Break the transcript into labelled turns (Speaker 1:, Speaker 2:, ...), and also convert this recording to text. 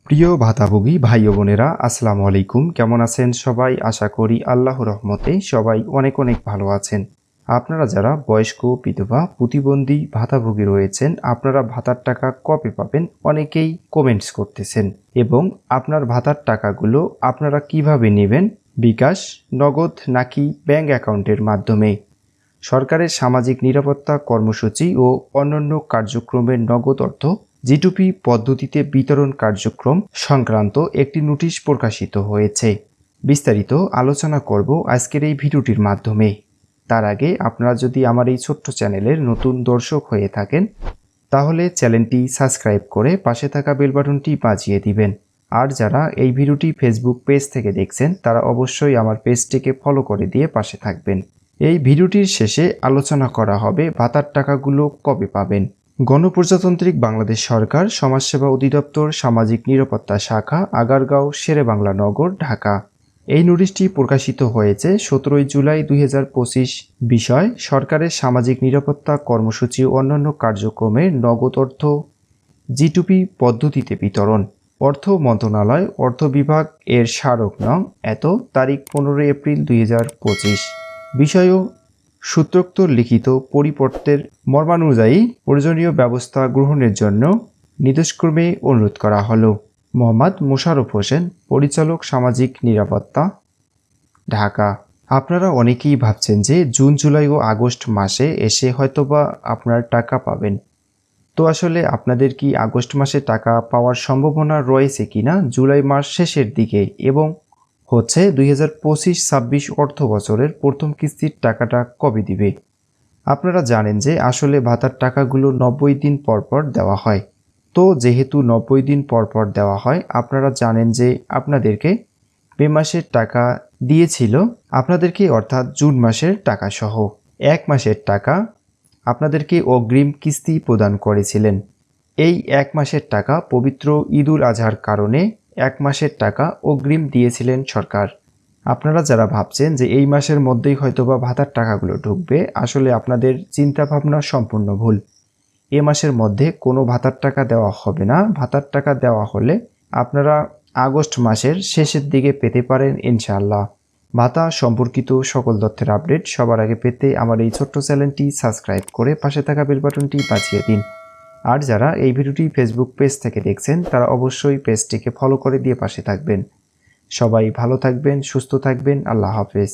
Speaker 1: প্রিয় ভাতাভোগী ভাই ও বোনেরা, আসসালামু আলাইকুম। কেমন আছেন সবাই? আশা করি আল্লাহর রহমতে সবাই অনেক অনেক ভালো আছেন। আপনারা যারা বয়স্ক, বিধবা, প্রতিবন্ধী ভাতাভোগী রয়েছেন, আপনারা ভাতার টাকা কবে পাবেন? অনেকেই কমেন্টস করতেছেন। এবং আপনার ভাতার টাকাগুলো আপনারা কিভাবে নেবেন? বিকাশ, নগদ নাকি ব্যাংক অ্যাকাউন্টের মাধ্যমে? সরকারের সামাজিক নিরাপত্তা কর্মসূচি ও অন্যান্য কার্যক্রমের নগদ অর্থ জিটুপি পদ্ধতিতে বিতরণ কার্যক্রম সংক্রান্ত একটি নোটিশ প্রকাশিত হয়েছে। বিস্তারিত আলোচনা করব আজকের এই ভিডিওটির মাধ্যমে। তার আগে আপনারা যদি আমার এই ছোট্ট চ্যানেলের নতুন দর্শক হয়ে থাকেন, তাহলে চ্যানেলটি সাবস্ক্রাইব করে পাশে থাকা বেল বাটনটি বাজিয়ে দিবেন। আর যারা এই ভিডিওটি ফেসবুক পেজ থেকে দেখছেন, তারা অবশ্যই আমার পেজটিকে ফলো করে দিয়ে পাশে থাকবেন। এই ভিডিওটির শেষে আলোচনা করা হবে ভাতার টাকাগুলো কবে পাবেন। গণপ্রজাতান্ত্রিক বাংলাদেশ সরকার, সমাজসেবা অধিদপ্তর, সামাজিক নিরাপত্তা শাখা, আগারগাঁও, শেরেবাংলা নগর, ঢাকা। এই নোটিশটি প্রকাশিত হয়েছে 17 জুলাই 2025। বিষয়: সরকারের সামাজিক নিরাপত্তা কর্মসূচি ও অন্যান্য কার্যক্রমের নগদ অর্থ জিটুপি পদ্ধতিতে বিতরণ। অর্থ মন্ত্রণালয়, অর্থ বিভাগ এর স্মারক নং এত, তারিখ 15 এপ্রিল 2025। বিষয় ও সূত্রোক্ত লিখিত পরিপত্রের মর্মানুযায়ী প্রয়োজনীয় ব্যবস্থা গ্রহণের জন্য নির্দেশক্রমে অনুরোধ করা হলো। মোহাম্মদ মোশাররফ হোসেন, পরিচালক, সামাজিক নিরাপত্তা, ঢাকা। আপনারা অনেকেই ভাবছেন যে জুন, জুলাই ও আগস্ট মাসে এসে হয়তোবা আপনার টাকা পাবেন। তো আসলে আপনাদের কি আগস্ট মাসে টাকা পাওয়ার সম্ভাবনা রয়েছে কিনা জুলাই মাস শেষের দিকে, এবং 2025-26 অর্থ বছরের প্রথম কিস্তির টাকাটা কবে দিবে? আপনারা জানেন যে আসলে ভাতার টাকাগুলো 90 দিন পর পর দেওয়া হয়। তো যেহেতু 90 দিন পর পর দেওয়া হয়, আপনারা জানেন যে আপনাদেরকে মে মাসের টাকা দিয়েছিল আপনাদেরকে, অর্থাৎ জুন মাসের টাকা সহ 1 মাসের টাকা আপনাদেরকে অগ্রিম কিস্তি প্রদান করেছিলেন। এই 1 মাসের টাকা পবিত্র ঈদুল আজহার কারণে 1 মাসের টাকা অগ্রিম দিয়েছিলেন সরকার। আপনারা যারা ভাবছেন যে এই মাসের মধ্যেই হয়তোবা ভাতার টাকাগুলো ঢুকবে, আসলে আপনাদের চিন্তাভাবনা সম্পূর্ণ ভুল। এ মাসের মধ্যে কোনো ভাতার টাকা দেওয়া হবে না। ভাতার টাকা দেওয়া হলে আপনারা আগস্ট মাসের শেষের দিকে পেতে পারেন ইনশাআল্লাহ। ভাতা সম্পর্কিত সকল তথ্যের আপডেট সবার আগে পেতে আমার এই ছোট্ট চ্যানেলটি সাবস্ক্রাইব করে পাশে থাকা বেল বাটনটি বাজিয়ে দিন। আর যারা এই ভিডিওটি ফেসবুক পেজ থেকে দেখছেন, তারা অবশ্যই পেজটিকে ফলো করে দিয়ে পাশে থাকবেন। সবাই ভালো থাকবেন, সুস্থ থাকবেন। আল্লাহ হাফেজ।